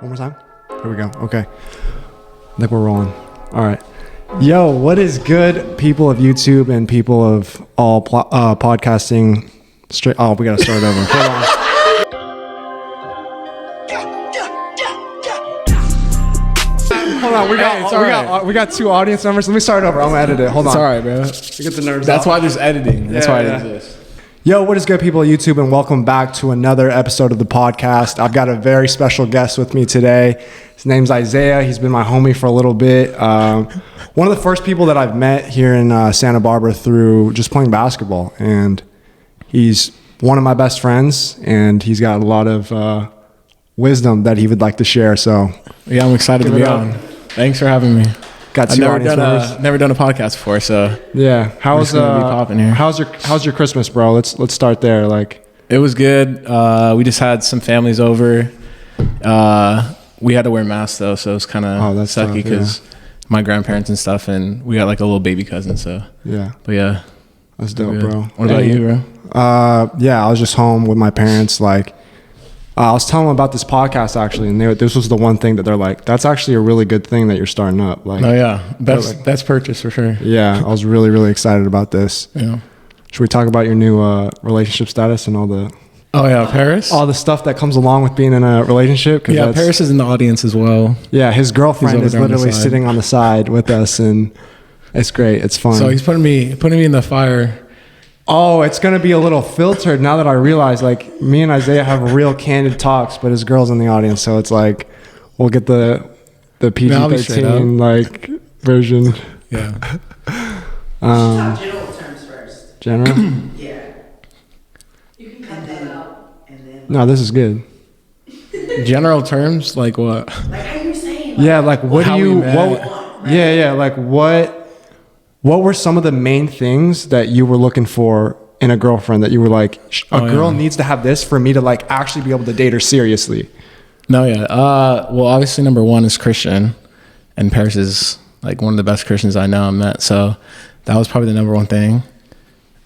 One more time. Here we go. Okay. I think we're rolling. All right. Yo, what is good, people of YouTube and people of all podcasting? Oh, we got to start over. Hold on. Hold on, we got two audience members. Let me start over. I'm gonna edit it. Hold on. It's all right, bro. You get the nerves. That's off. why there's editing. That's why it exists. Yo, what is good, people of YouTube, and welcome back to another episode of the podcast. I've got a very special guest with me today. His name's Isaiah. He's been my homie for a little bit. One of the first people that I've met here in Santa Barbara through just playing basketball, and he's one of my best friends, and he's got a lot of wisdom that he would like to share. So yeah, I'm excited to be on. Thanks for having me. Got two audience members. Never done a podcast before, so yeah. How's popping here. How's your Christmas, bro? Let's start there. Like, it was good. We just had some families over. We had to wear masks though, so it's kind of sucky because my grandparents and stuff, and we got like a little baby cousin. So yeah, but yeah, that's dope, bro. What about you, bro? Yeah, I was just home with my parents. Like, I was telling them about this podcast actually, and this was the one thing that they're like, "That's actually a really good thing that you're starting up." Like, oh yeah, best purchase for sure. Yeah, I was really excited about this. Yeah. Should we talk about your new relationship status and all the? Oh yeah, Paris. All the stuff that comes along with being in a relationship. Yeah, Paris is in the audience as well. Yeah, his girlfriend is literally sitting on the side with us, and it's great. It's fun. So he's putting me in the fire. Oh, it's going to be a little filtered now that I realize, like, me and Isaiah have real candid talks, but his girl's in the audience, so it's like, we'll get the PG-13, like, version. Yeah. Talk general terms first. General? Yeah. You can cut that out. And then No, this is good. General terms, like what? like how you were saying. Yeah, like, what do How you, we met. yeah, like, what were some of the main things that you were looking for in a girlfriend that you were like, a girl needs to have this for me to, like, actually be able to date her seriously? No, yeah. Well, obviously, number one is Christian, and Paris is like one of the best Christians I know I met. So that was probably the number one thing.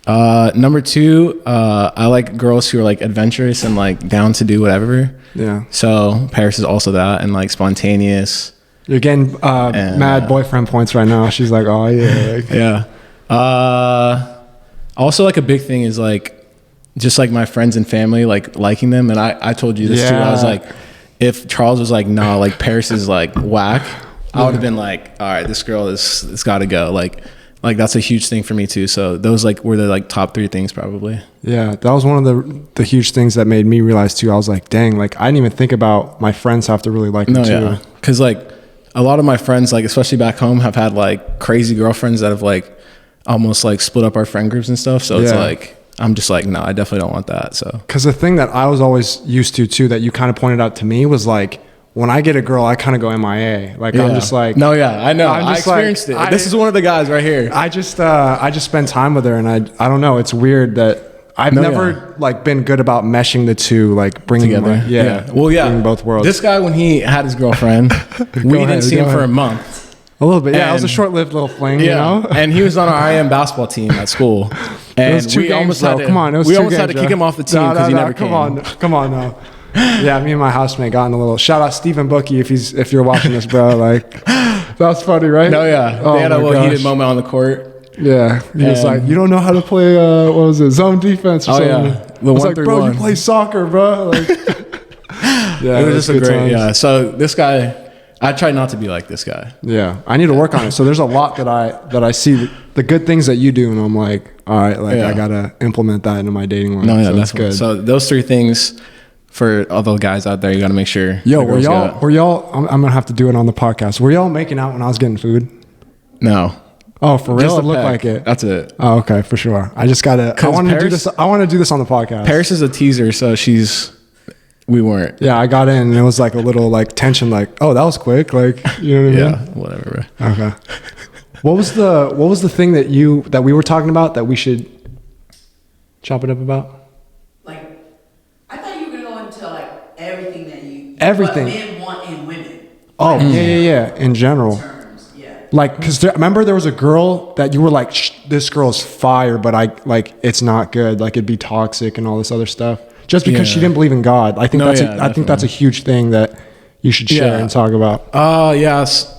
Number two, I like girls who are like adventurous and like down to do whatever. Yeah. So Paris is also that, and like spontaneous. You're getting mad boyfriend points right now. She's like, oh, yeah. Like, yeah. Also, like, a big thing is like just like my friends and family, like liking them. And I told you this too. I was like, if Charles was like, nah, like Paris is like whack, I would have been like, all right, this girl it's got to go. Like that's a huge thing for me too. So those like were the like top three things probably. Yeah, that was one of the huge things that made me realize too. I was like, dang, like I didn't even think about my friends have to really like me too. Yeah, because like a lot of my friends, like especially back home, have had like crazy girlfriends that have like almost like split up our friend groups and stuff. So it's like, I'm just like, no, I definitely don't want that. So because the thing that I was always used to too, that you kind of pointed out to me, was like, when I get a girl, I kind of go MIA. Like, I'm just like, no, yeah, I know. I experienced like, it. This is one of the guys right here. I just spend time with her, and I don't know. It's weird that I've never like been good about meshing the two, like bringing together. bringing both worlds. This guy, when he had his girlfriend, we didn't see him for a month. A little bit, yeah. It was a short-lived little fling, you know. And he was on our IM basketball team at school, and we almost had to kick him off the team because he never came. Come on, no. Yeah, me and my housemate got in a little. Shout out Stephen Bookie if you're watching this, bro. Like, that was funny, right? No, yeah. They had a little heated moment on the court. Yeah, he was like, "You don't know how to play what was it, zone defense or something?" Yeah, I was like, "Bro, you play soccer, bro." Like, yeah, it was just a great times. Yeah. So this guy, I try not to be like this guy. Yeah, I need to work on it. So there's a lot that I see the good things that you do, and I'm like, all right, like I gotta implement that into my dating life. No, yeah, so that's good. So those three things for all the guys out there, you gotta make sure. Yo, were y'all? I'm gonna have to do it on the podcast. Were y'all making out when I was getting food? No. Oh, for real? It looked like it. That's it. Oh, okay, for sure. I just gotta. I want to do this. I want to do this on the podcast. Paris is a teaser, so we weren't. Yeah, I got in and it was like a little like tension, like, oh, that was quick, like, you know what I mean? Yeah, whatever. Bro. Okay. What was the thing that we were talking about that we should chop it up about? Like, I thought you were gonna go into like everything that everything what men want in women. Oh, yeah. In general. Terms, yeah. Like, because remember there was a girl that you were like, this girl's fire, but it's not good. Like, it'd be toxic and all this other stuff. Just because she didn't believe in God. I think that's a huge thing that you should share Yeah. and talk about? Yes.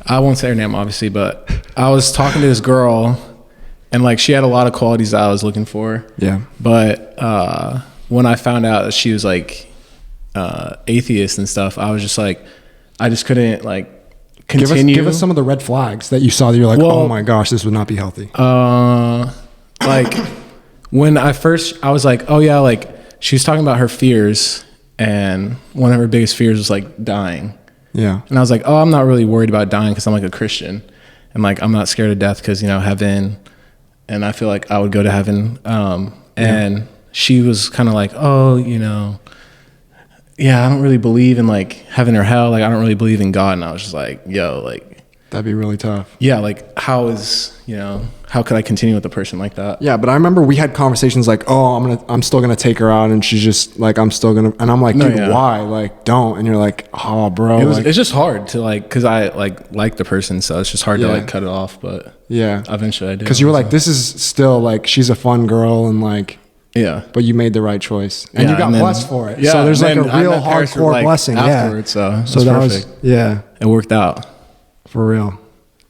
I won't say her name, obviously, but I was talking to this girl, and like she had a lot of qualities that I was looking for. Yeah. But when I found out that she was like atheist and stuff, I was just like, I just couldn't like continue. Give us some of the red flags that you saw that you're like, Well, oh my gosh, this would not be healthy. Like when I was like, oh yeah, like she was talking about her fears, and one of her biggest fears was like dying. Yeah. And I was like, oh, I'm not really worried about dying because I'm like a Christian, and like I'm not scared of death because, you know, heaven, and I feel like I would go to heaven. And she was kind of like, oh, you know, yeah, I don't really believe in like heaven or hell. Like I don't really believe in God. And I was just like, yo, like, That'd be really tough. yeah, like how could I continue with a person like that? Yeah, but I remember we had conversations like, oh, I'm still gonna take her out, and she's just like, I'm still gonna, and I'm like, No, dude, yeah. why? Like, don't. And you're like, oh, bro. It's just hard to like, cause I like the person, so it's just hard to Yeah. like cut it off. But yeah, eventually I did. because you were like, this is still like, she's a fun girl, and like, yeah. but you made the right choice, and Yeah, you got and then- blessed for it. yeah, So there's like and a then I real met Paris for, hardcore like, blessing. afterwards, so so it's that perfect. was, yeah, It worked out. for real.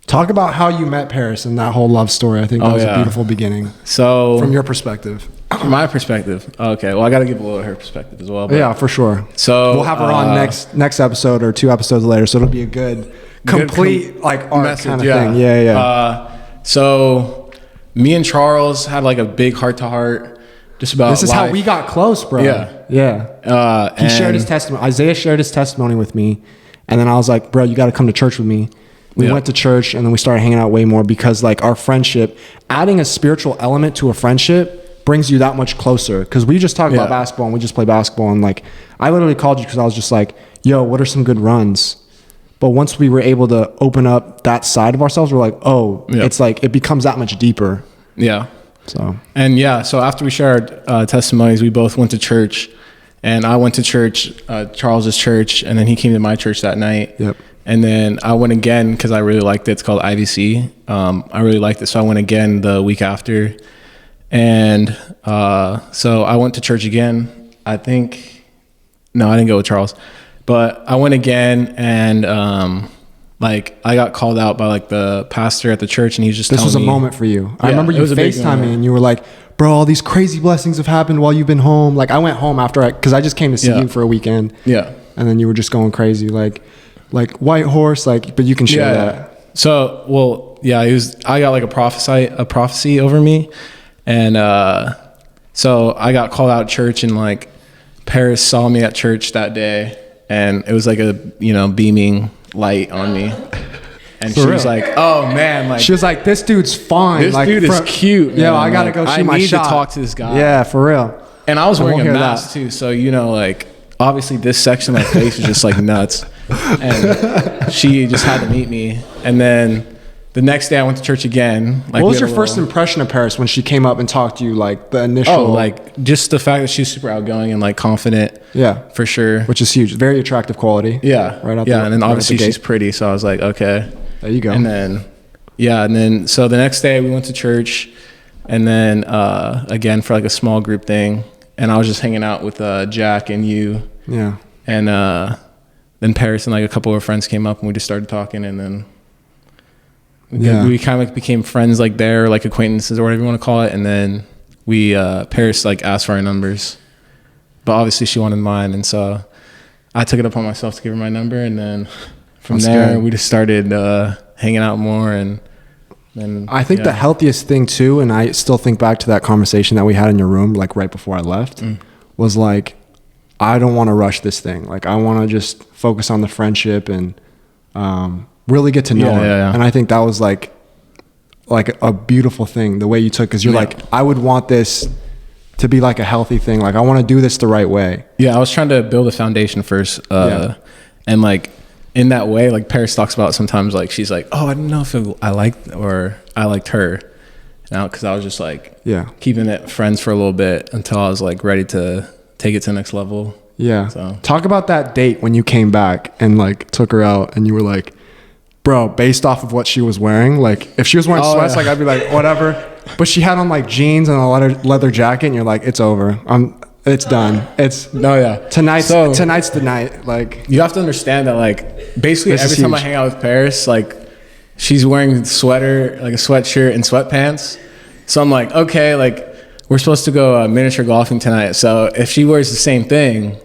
Talk about how you met Paris and that whole love story. I think that Oh, was a yeah. beautiful beginning So from your perspective. from my perspective, okay. Well, I got to give a little of her perspective as well. But, Yeah, for sure. So We'll have her on next episode or 2 episodes later, so it'll be a good complete like art message, kind of thing. Yeah. So me and Charles had like a big heart to heart, just about. This is how life. we got close, bro. Yeah. Yeah. He shared his testimony. Isaiah shared his testimony with me, and then I was like, bro, you got to come to church with me. We Yeah. went to church, and then we started hanging out way more because like our friendship, adding a spiritual element to a friendship brings you that much closer. Because we just talk about Yeah. basketball and we just play basketball, and like I literally called you because I was just like, yo, what are some good runs? But once we were able to open up that side of ourselves, we're like, oh, Yeah. it's like it becomes that much deeper. Yeah. So And yeah, so after we shared testimonies, we both went to church, and I went to church, Charles's church, and then he came to my church that night. Yep. And then I went again because I really liked it. It's called IVC. I really liked it, so I went again the week after. And so I went to church again. I didn't go with Charles, but I went again, and like I got called out by like the pastor at the church, and he was just this telling was a me, moment for you. I Yeah, remember it you was a big FaceTime me moment. and you were like, bro, all these crazy blessings have happened while you've been home. Like I went home after because I just came to see Yeah. you for a weekend. Yeah. And then you were just going crazy, like White Horse, like, but you can share that. So, well, yeah, I got like a prophecy over me. And so I got called out of church, and like Paris saw me at church that day, and it was like a, beaming light on me. And For she was real? like, oh man, like She was like, this dude's fine. this like, dude is cute. Yeah, man. I got to Like, go shoot I my need shot. to talk to this guy. Yeah, for real. And I was wearing won't a hear mask that. too, so like obviously this section of my face was just like nuts. And she just had to meet me. And then the next day I went to church again. Like, What was we your had a first little- impression of Paris when she came up and talked to you? Like the initial, Oh, like just the fact that she's super outgoing and like confident. yeah, For sure. which is huge. Very attractive quality. Yeah. Right out yeah. the- And then right out obviously the she's gate. pretty. So I was like, okay. There you go. And then, so the next day we went to church, and then again for like a small group thing. And I was just hanging out with Jack and you. Yeah. And then Paris and like a couple of our friends came up, and we just started talking, and then we kind of like became friends like there, like acquaintances or whatever you want to call it. And then Paris like asked for our numbers, but obviously she wanted mine, and so I took it upon myself to give her my number. And then from That's there good. we just started hanging out more. And then I think yeah. the healthiest thing too, and I still think back to that conversation that we had in your room, like right before I left, was like, I don't want to rush this thing. Like I want to just focus on the friendship and really get to know Yeah, her. yeah, yeah. And I think that was like a beautiful thing, the way you took, because you're Yeah. like, I would want this to be like a healthy thing. Like I want to do this the right way. Yeah, I was trying to build a foundation first. Yeah. And like in that way, like Paris talks about sometimes, like she's like, oh, I didn't know if I liked her. Now, because I was just like Yeah. keeping it friends for a little bit until I was like ready to take it to the next level. Yeah. So- Talk about that date when you came back and like took her out and you were like, bro, based off of what she was wearing, like if she was wearing Oh, sweats, yeah. like I'd be like, whatever. But she had on like jeans and a leather jacket and you're like, it's over. It's done. It's No, yeah. tonight's So- tonight's the night. Like, You have to understand that, like, basically This is every time I huge. hang out with Paris, like, she's wearing sweater, like a sweatshirt and sweatpants. So I'm like, okay, like, we're supposed to go miniature golfing tonight. So if she wears the same thing,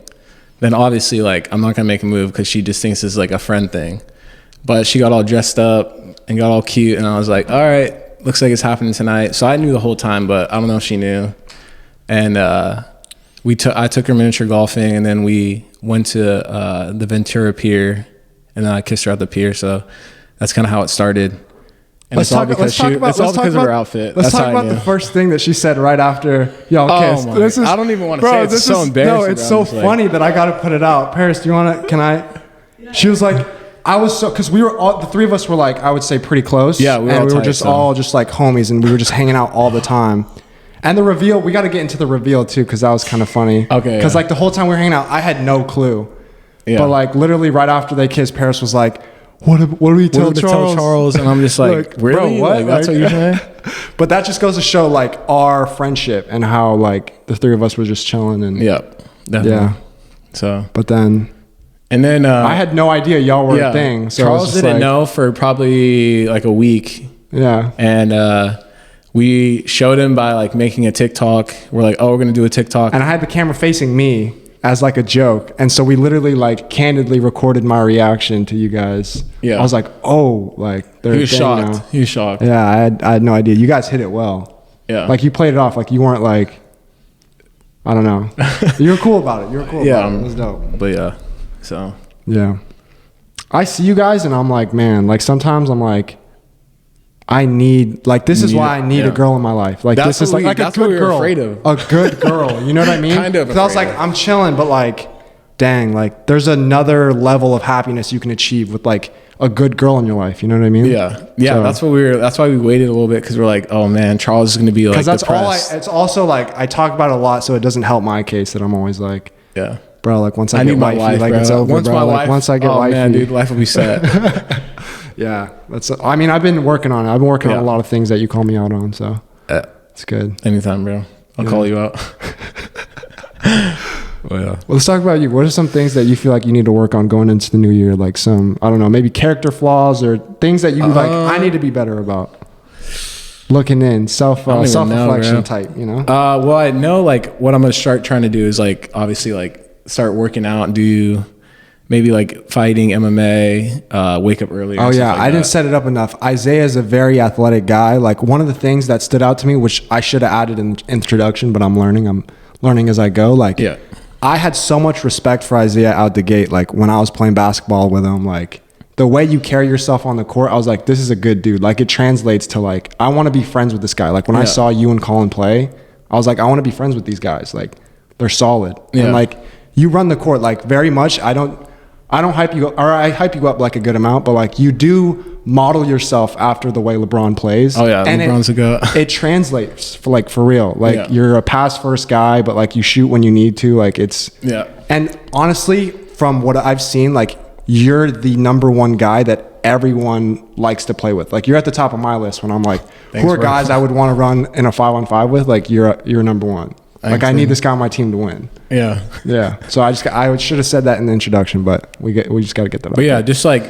then obviously, like, I'm not gonna make a move because she just thinks it's like a friend thing. But she got all dressed up and got all cute, and I was like, all right, looks like it's happening tonight. So I knew the whole time, but I don't know if she knew. And I took her miniature golfing, and then we went to the Ventura Pier, and then I kissed her at the pier. So that's kind of how it started. And it's all because of her outfit. Let's That's talk how I about knew. the first thing that she said right after y'all Oh kissed. my- I don't even wanna say it. It's so embarrassing, No, it's bro. so I'm just like- funny that I got to put it out. Paris, do you want to? Can I? She was like, I was so because we were all the three of us were like I would say pretty close. Yeah, we were and all we were tight, just so. all just like homies, and we were just hanging out all the time. And the reveal, we got to get into the reveal too, because that was kind of funny. Okay, Because yeah. like the whole time we were hanging out, I had no clue. Yeah. But like literally right after they kissed, Paris was like, "What do we What tell did we Charles?" tell Charles? And I'm just like, Bro, really? what? Like, that's Like- what you're saying? But that just goes to show like our friendship and how like the three of us were just chilling and Yeah, definitely. yeah. So, But then and then I had no idea y'all were a thing. So I was Charles just didn't like, know for probably like a week, Yeah. and we showed him by like making a TikTok. We're like, oh, we're gonna do a TikTok. And I had the camera facing me as like a joke. And so we literally like candidly recorded my reaction to you guys. Yeah. I was like, oh, like they're He a was thing shocked. now. He was shocked. Yeah, I had no idea. You guys hit it well. Yeah. Like you played it off like you weren't like, I don't know. You were cool about it. You were cool Yeah, about it. It was dope. But yeah, so Yeah. I see you guys and I'm like, man, like sometimes I'm like, I need, like, this is Need why it, I need a yeah. girl in my life. Like, That's this is what like a that's what good we were girl. afraid of. A good girl. You know what I mean? Kind of 'Cause I was afraid like, of. I'm chilling, but like, dang, like, there's another level of happiness you can achieve with like a good girl in your life. You know what I mean? yeah, So- that's why we waited a little bit, because we're like, oh man, Charles is gonna be like Because that's depressed. all it's also like, I talk about it a lot, so it doesn't help my case that I'm always like, Yeah. bro, like, once I I get need my wifey, wife, like, bro. it's over, Once bro. my Like, wife, once I get oh wifey. man, dude, life will be set. Yeah, that's. I mean, I've been working on it. I've been working on Yeah. a lot of things that you call me out on, so it's good. Anytime, bro. I'll call you out. Well, yeah. Well, let's talk about you. What are some things that you feel like you need to work on going into the new year? Like some, I don't know, maybe character flaws or things that you like. I need to be better about. Looking in, self don't even know, reflection bro. type. You know. Well, I know like what I'm gonna start trying to do is like obviously like start working out and do maybe like fighting, MMA, wake up earlier. Oh and stuff yeah, like I didn't that. set it up enough. Isaiah is a very athletic guy. Like one of the things that stood out to me, which I should have added in the introduction, but I'm learning as I go. Like Yeah. I had so much respect for Isaiah out the gate. Like when I was playing basketball with him, like the way you carry yourself on the court, I was like, this is a good dude. Like it translates to like, I want to be friends with this guy. Like when I Yeah. saw you and Colin play, I was like, I want to be friends with these guys. Like they're solid. Yeah. And like you run the court like very much. I don't hype you up, or I hype you up like a good amount, but like you do model yourself after the way LeBron plays. Oh yeah, and LeBron's a goat. it translates for real. Like Yeah. you're a pass first guy, but like you shoot when you need to. Like it's Yeah. And honestly, from what I've seen, like you're the number one guy that everyone likes to play with. Like you're at the top of my list when I'm like, Thanks, who are bro. guys I would want to run in a 5-on-5 with? Like you're number one. Like Thanks, I need man. this guy on my team to win. Yeah. Yeah. So I should have said that in the introduction, but we just got to get that. But yeah, just like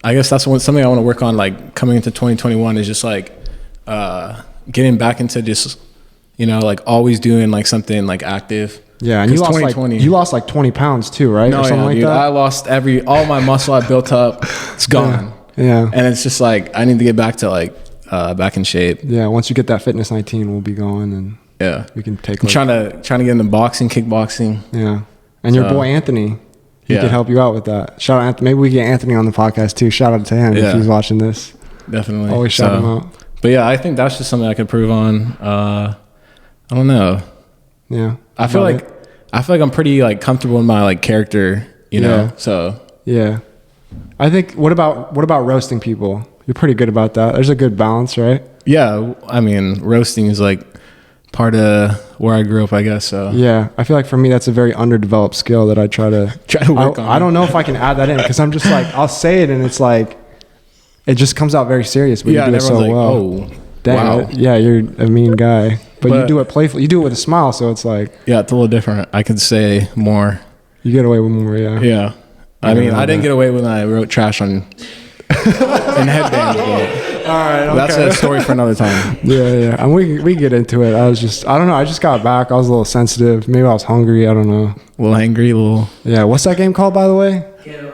I guess that's something I want to work on. Like coming into 2021 is just like getting back into just like always doing like something like active. Yeah, and you 'Cause lost like 20 pounds too, right? No, or something yeah, like dude, that. I lost all my muscle I built up. It's gone. Yeah. And it's just like I need to get back to like back in shape. Yeah, once you get that fitness 19, we'll be going and Yeah. we can take. I'm trying to get into boxing, kickboxing. Yeah, and your So- boy Anthony, he Yeah. could help you out with that. Shout out Anthony. Maybe we get Anthony on the podcast too. Shout out to him if Yeah. he's watching this. Definitely. Always shout him out. But yeah, I think that's just something I could improve on. I don't know. Yeah, I feel Love like it. I'm pretty like comfortable in my like character, you know. Yeah. So Yeah, I think. What about roasting people? You're pretty good about that. There's a good balance, right? yeah, I mean, roasting is like part of where I grew up, I guess. So Yeah, I feel like for me that's a very underdeveloped skill that I try to work on. I don't know if I can add that in because I'm just like I'll say it and it's like it just comes out very serious, but yeah, you do and it so everyone's like, well. oh, Dang, wow. yeah, you're a mean guy. But you But- do it playfully. You do it with a smile, so it's like Yeah, it's a little different. I could say more. you get away with more. Yeah. Yeah. I mean, I didn't get away when I wrote trash on in headbands, but All right. Okay. that's a story for another time. Yeah. And we get into it. I don't know. I just got back. I was a little sensitive. Maybe I was hungry. I don't know. A little angry, a little Yeah. What's that game called, by the way? ghetto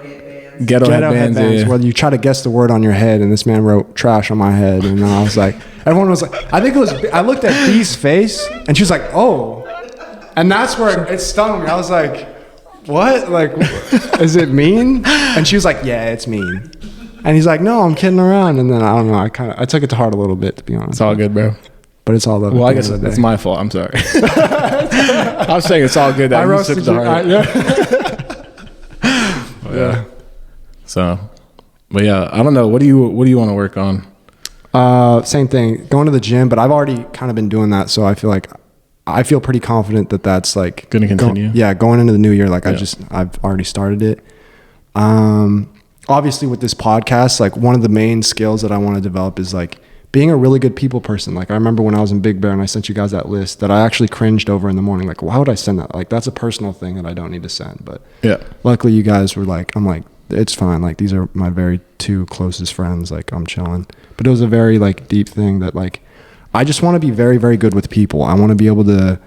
Ghetto headbands. headbands. Yeah. Where you try to guess the word on your head, and this man wrote trash on my head, and I was like, everyone was like, I think it was. I looked at Bee's face, and she was like, oh, and that's where it stung me. I was like, what? Like, is it mean? And she was like, yeah, it's mean. And he's like, no, I'm kidding around. And then I don't know. I took it to heart a little bit, to be honest. It's all good, bro. But it's all love. Well, at I the guess end of the it's day. my fault. I'm sorry. I was saying it's all good that I you took roasted it to you. heart. Yeah. So, but yeah, I don't know. What do you want to work on? Same thing. Going to the gym, but I've already kind of been doing that, so I feel pretty confident that that's like Gonna continue? Going into the new year, like Yeah. I've already started it. Obviously with this podcast, like one of the main skills that I want to develop is like being a really good people person. Like I remember when I was in Big Bear and I sent you guys that list that I actually cringed over in the morning. Like, why would I send that? Like that's a personal thing that I don't need to send. But Yeah. luckily you guys were like, I'm like, it's fine. Like these are my very two closest friends. Like I'm chilling. But it was a very like deep thing that like, I just want to be very, very good with people. I want to be able to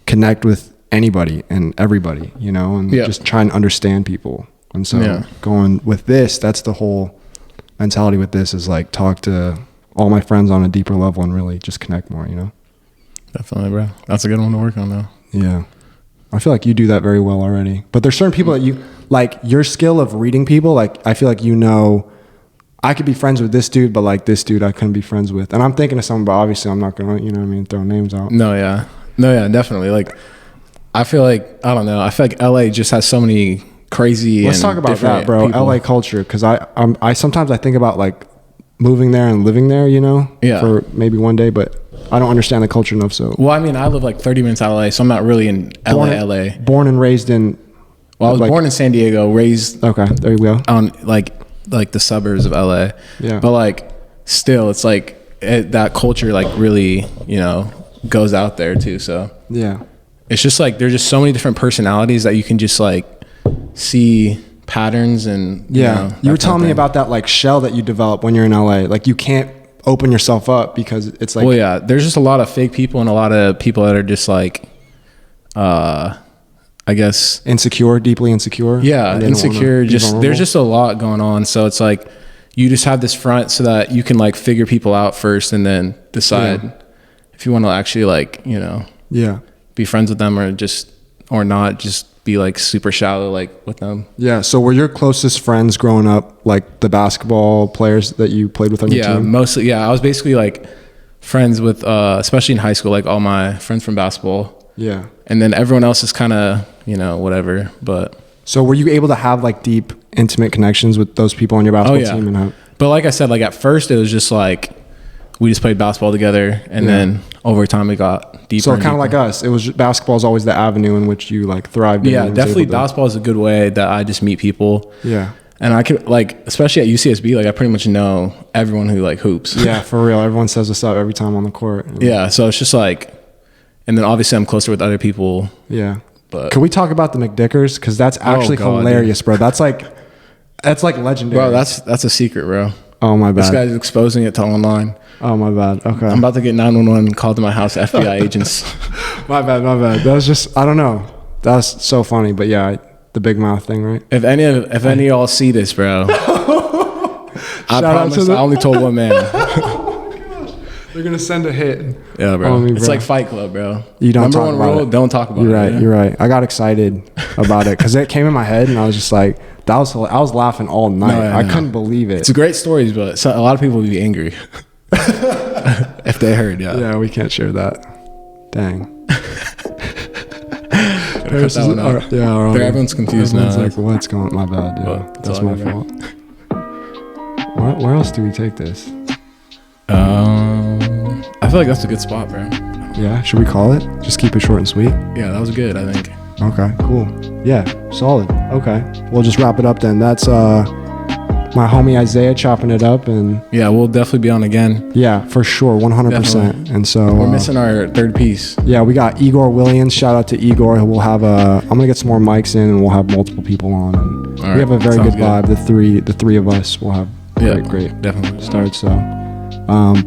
connect with anybody and everybody, you know, and Yeah. just try and understand people. And so Yeah. going with this, that's the whole mentality with this is like talk to all my friends on a deeper level and really just connect more, you know? Definitely, bro. That's a good one to work on, though. Yeah. I feel like you do that very well already. But there's certain people that you like your skill of reading people. Like I feel like, you know, I could be friends with this dude, but like this dude I couldn't be friends with. And I'm thinking of someone, but obviously I'm not going to, you know what I mean, throw names out. No, yeah, definitely. Like, I feel like I don't know. I feel like LA just has so many crazy. Let's and talk about different that, bro. people. LA culture. Because I sometimes I think about like moving there and living there, you know, Yeah. for maybe one day, but I don't understand the culture enough. So Well, I mean, I live like 30 minutes out of LA, so I'm not really in LA. born and raised in. Well, I was like- born in San Diego, raised Okay, there you go. on like the suburbs of LA. Yeah. But like, still, it's like that culture like really, you know, goes out there too. So Yeah. it's just like there's just so many different personalities that you can just like see patterns and Yeah, know, you that were kind telling of me thing. about that like shell that you develop when you're in LA. Like you can't open yourself up because it's like Well, yeah, there's just a lot of fake people and a lot of people that are just like, I guess, insecure, deeply insecure. yeah, and they don't wanna insecure. be Just vulnerable. there's just a lot going on. So it's like you just have this front so that you can like figure people out first and then decide if you want to actually like, you know, yeah, be friends with them or not. Just be like super shallow like with them. yeah. So were your closest friends growing up like the basketball players that you played with on your Yeah, team? mostly. Yeah, I was basically like friends with, especially in high school, like all my friends from basketball. Yeah. And then everyone else is kind of, you know, whatever. But So were you able to have like deep, intimate connections with those people on your basketball team? And have, but like I said, like at first it was just like we just played basketball together, and Yeah. then over time we got deeper. so and kind of like deeper. us, it was basketball is always the avenue in which you like thrived. in Yeah, and was definitely. able to- Basketball is a good way that I just meet people. Yeah. And I could like, especially at UCSB, like I pretty much know everyone who like hoops. Yeah, for real. Everyone says what's up every time on the court. Yeah. So it's just like, and then obviously I'm closer with other people. Yeah. But Can we talk about the McDickers? Because that's actually God, hilarious, bro. That's like legendary. bro, that's a secret, bro. Oh my This bad. guy's exposing it to online. Oh my bad. Okay. I'm about to get 911 called to my house, FBI agents. My bad. That was just, I don't know. That's so funny. But yeah, the big mouth thing, right? If any of y'all see this, bro, I Shout out promise to the- I only told one man. They're gonna send a hit. Yeah, bro. Oh, me, It's bro. like Fight Club, bro. You don't Number talk one about rule, it. don't talk about You're it. right. yeah? You're right. I got excited about it because it came in my head and I was just like, I was laughing all night. yeah, I no. couldn't believe it. It's a great stories, but a lot of people would be angry if they heard. Yeah. Yeah, we can't share that. Dang. Cut that one out. Everyone's confused now. Everyone's like, what's going? My bad. Yeah, Well, it's that's all my good, fault. Where else do we take this? I feel like that's a good spot, bro. Yeah, should we call it? Just keep it short and sweet. Yeah, that was good. I think. Okay, cool. Yeah, solid. Okay, we'll just wrap it up then. That's my homie Isaiah chopping it up, and Yeah, we'll definitely be on again. yeah, for sure, 100%. Definitely. And so We're missing our third piece. yeah, we got Igor Williams. Shout out to Igor. We'll have I'm gonna get some more mics in, and we'll have multiple people on. And All we have a right, very sounds good vibe. The three of us will have Yeah, great definitely. start. So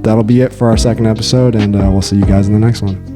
that'll be it for our second episode, and we'll see you guys in the next one.